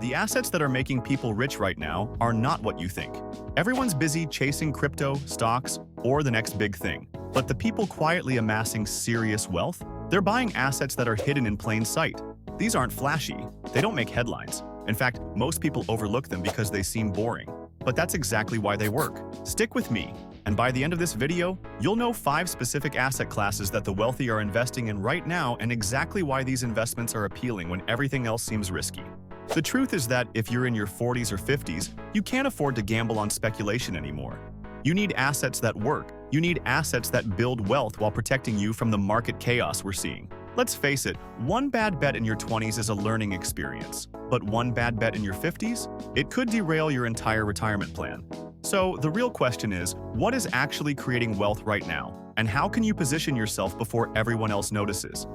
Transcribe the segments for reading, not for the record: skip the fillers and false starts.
The assets that are making people rich right now are not what you think. Everyone's busy chasing crypto, stocks, or the next big thing. But the people quietly amassing serious wealth? They're buying assets that are hidden in plain sight. These aren't flashy. They don't make headlines. In fact, most people overlook them because they seem boring. But that's exactly why they work. Stick with me, and by the end of this video, you'll know 5 specific asset classes that the wealthy are investing in right now and exactly why these investments are appealing when everything else seems risky. The truth is that if you're in your 40s or 50s, you can't afford to gamble on speculation anymore. You need assets that work. You need assets that build wealth while protecting you from the market chaos we're seeing. Let's face it, one bad bet in your 20s is a learning experience. But one bad bet in your 50s? It could derail your entire retirement plan. So the real question is, what is actually creating wealth right now? And how can you position yourself before everyone else notices?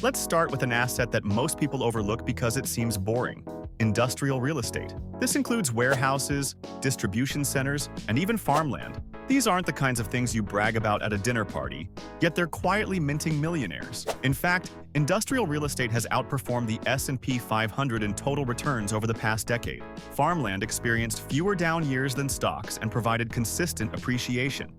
Let's start with an asset that most people overlook because it seems boring: industrial real estate. This includes warehouses, distribution centers, and even farmland. These aren't the kinds of things you brag about at a dinner party, yet they're quietly minting millionaires. In fact, industrial real estate has outperformed the S&P 500 in total returns over the past decade. Farmland experienced fewer down years than stocks and provided consistent appreciation.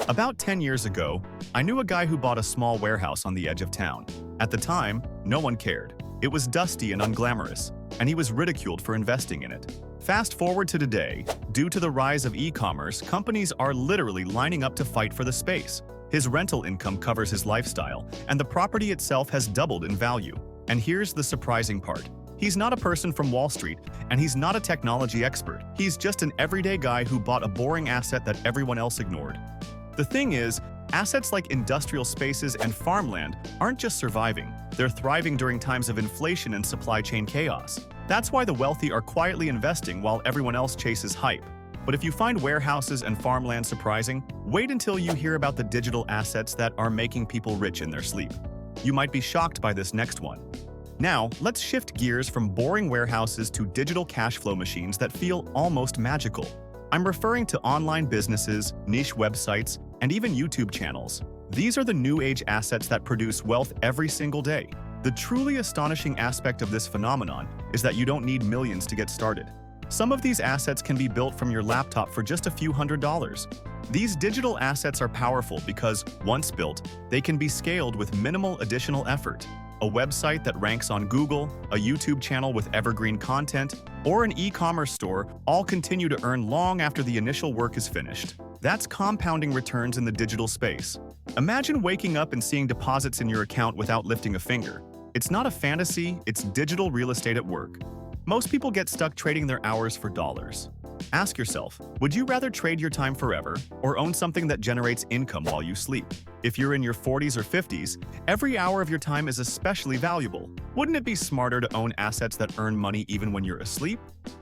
About 10 years ago, I knew a guy who bought a small warehouse on the edge of town. At the time, no one cared. It was dusty and unglamorous, and he was ridiculed for investing in it. Fast forward to today, due to the rise of e-commerce, companies are literally lining up to fight for the space. His rental income covers his lifestyle, and the property itself has doubled in value. And here's the surprising part. He's not a person from Wall Street, and he's not a technology expert. He's just an everyday guy who bought a boring asset that everyone else ignored. The thing is, assets like industrial spaces and farmland aren't just surviving, they're thriving during times of inflation and supply chain chaos. That's why the wealthy are quietly investing while everyone else chases hype. But if you find warehouses and farmland surprising, wait until you hear about the digital assets that are making people rich in their sleep. You might be shocked by this next one. Now, let's shift gears from boring warehouses to digital cash flow machines that feel almost magical. I'm referring to online businesses, niche websites, and even YouTube channels. These are the new age assets that produce wealth every single day. The truly astonishing aspect of this phenomenon is that you don't need millions to get started. Some of these assets can be built from your laptop for just a few $100s. These digital assets are powerful because, once built, they can be scaled with minimal additional effort. A website that ranks on Google, a YouTube channel with evergreen content, or an e-commerce store all continue to earn long after the initial work is finished. That's compounding returns in the digital space. Imagine waking up and seeing deposits in your account without lifting a finger. It's not a fantasy, it's digital real estate at work. Most people get stuck trading their hours for dollars. Ask yourself, would you rather trade your time forever or own something that generates income while you sleep? If you're in your 40s or 50s, every hour of your time is especially valuable. Wouldn't it be smarter to own assets that earn money even when you're asleep?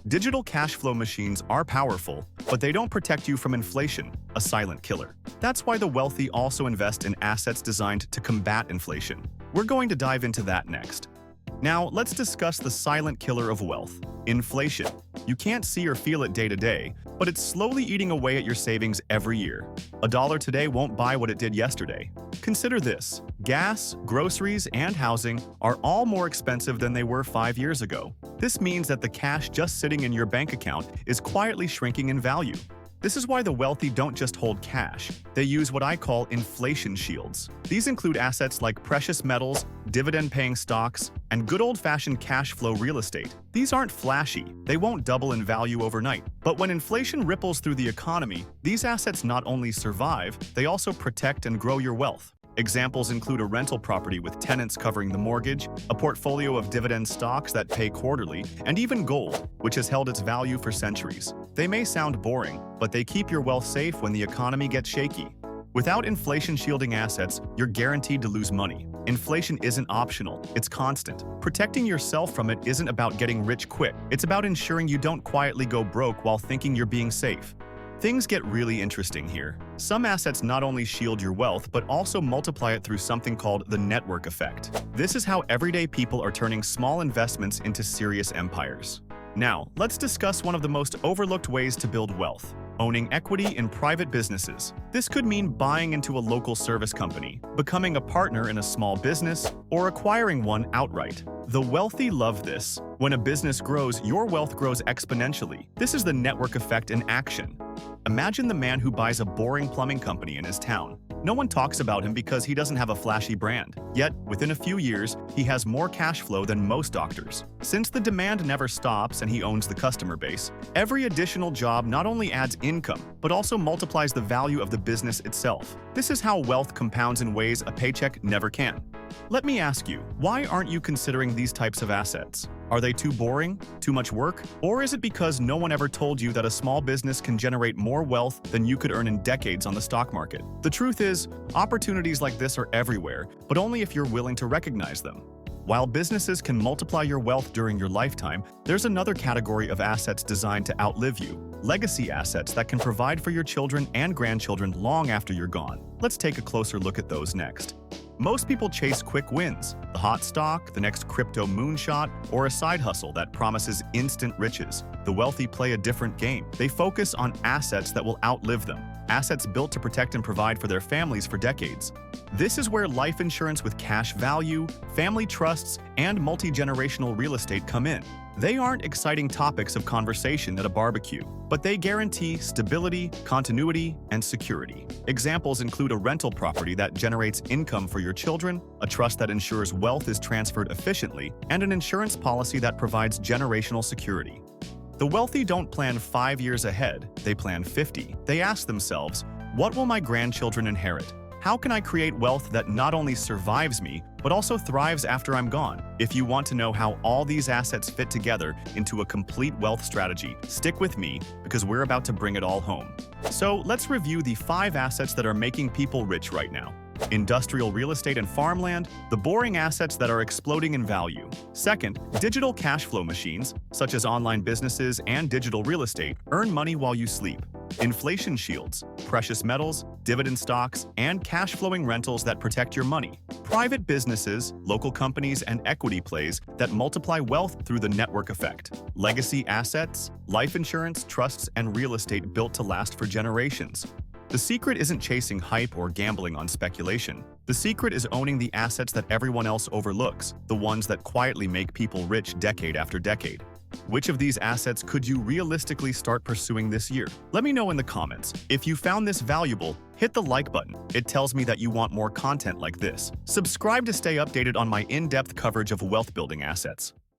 Digital cash flow machines are powerful, but they don't protect you from inflation, a silent killer. That's why the wealthy also invest in assets designed to combat inflation. We're going to dive into that next. Now, let's discuss the silent killer of wealth: inflation. You can't see or feel it day to day, but it's slowly eating away at your savings every year. A dollar today won't buy what it did yesterday. Consider this: gas, groceries, and housing are all more expensive than they were 5 years ago. This means that the cash just sitting in your bank account is quietly shrinking in value. This is why the wealthy don't just hold cash. They use what I call inflation shields. These include assets like precious metals, dividend-paying stocks, and good old-fashioned cash flow real estate. These aren't flashy. They won't double in value overnight. But when inflation ripples through the economy, these assets not only survive, they also protect and grow your wealth. Examples include a rental property with tenants covering the mortgage, a portfolio of dividend stocks that pay quarterly, and even gold, which has held its value for centuries. They may sound boring, but they keep your wealth safe when the economy gets shaky. Without inflation shielding assets, you're guaranteed to lose money. Inflation isn't optional, it's constant. Protecting yourself from it isn't about getting rich quick. It's about ensuring you don't quietly go broke while thinking you're being safe. Things get really interesting here. Some assets not only shield your wealth, but also multiply it through something called the network effect. This is how everyday people are turning small investments into serious empires. Now, let's discuss one of the most overlooked ways to build wealth: Owning equity in private businesses. This could mean buying into a local service company, becoming a partner in a small business, or acquiring one outright. The wealthy love this. When a business grows, your wealth grows exponentially. This is the network effect in action. Imagine the man who buys a boring plumbing company in his town. No one talks about him because he doesn't have a flashy brand. Yet, within a few years, he has more cash flow than most doctors. Since the demand never stops and he owns the customer base, every additional job not only adds income, but also multiplies the value of the business itself. This is how wealth compounds in ways a paycheck never can. Let me ask you, why aren't you considering these types of assets? Are they too boring? Too much work? Or is it because no one ever told you that a small business can generate more wealth than you could earn in decades on the stock market? The truth is, opportunities like this are everywhere, but only if you're willing to recognize them. While businesses can multiply your wealth during your lifetime, there's another category of assets designed to outlive you. Legacy assets that can provide for your children and grandchildren long after you're gone. Let's take a closer look at those next. Most people chase quick wins, the hot stock, the next crypto moonshot, or a side hustle that promises instant riches. The wealthy play a different game. They focus on assets that will outlive them, assets built to protect and provide for their families for decades. This is where life insurance with cash value, family trusts, and multi-generational real estate come in. They aren't exciting topics of conversation at a barbecue, but they guarantee stability, continuity, and security. Examples include a rental property that generates income for your children, a trust that ensures wealth is transferred efficiently, and an insurance policy that provides generational security. The wealthy don't plan 5 years ahead, they plan 50. They ask themselves, what will my grandchildren inherit? How can I create wealth that not only survives me, but also thrives after I'm gone? If you want to know how all these assets fit together into a complete wealth strategy, stick with me because we're about to bring it all home. So let's review the 5 assets that are making people rich right now. Industrial real estate and farmland, the boring assets that are exploding in value. Second, digital cash flow machines, such as online businesses and digital real estate, earn money while you sleep. Inflation shields, precious metals, dividend stocks, and cash-flowing rentals that protect your money. Private businesses, local companies, and equity plays that multiply wealth through the network effect. Legacy assets, life insurance, trusts, and real estate built to last for generations. The secret isn't chasing hype or gambling on speculation. The secret is owning the assets that everyone else overlooks, the ones that quietly make people rich decade after decade. Which of these assets could you realistically start pursuing this year? Let me know in the comments. If you found this valuable, hit the like button. It tells me that you want more content like this. Subscribe to stay updated on my in-depth coverage of wealth-building assets.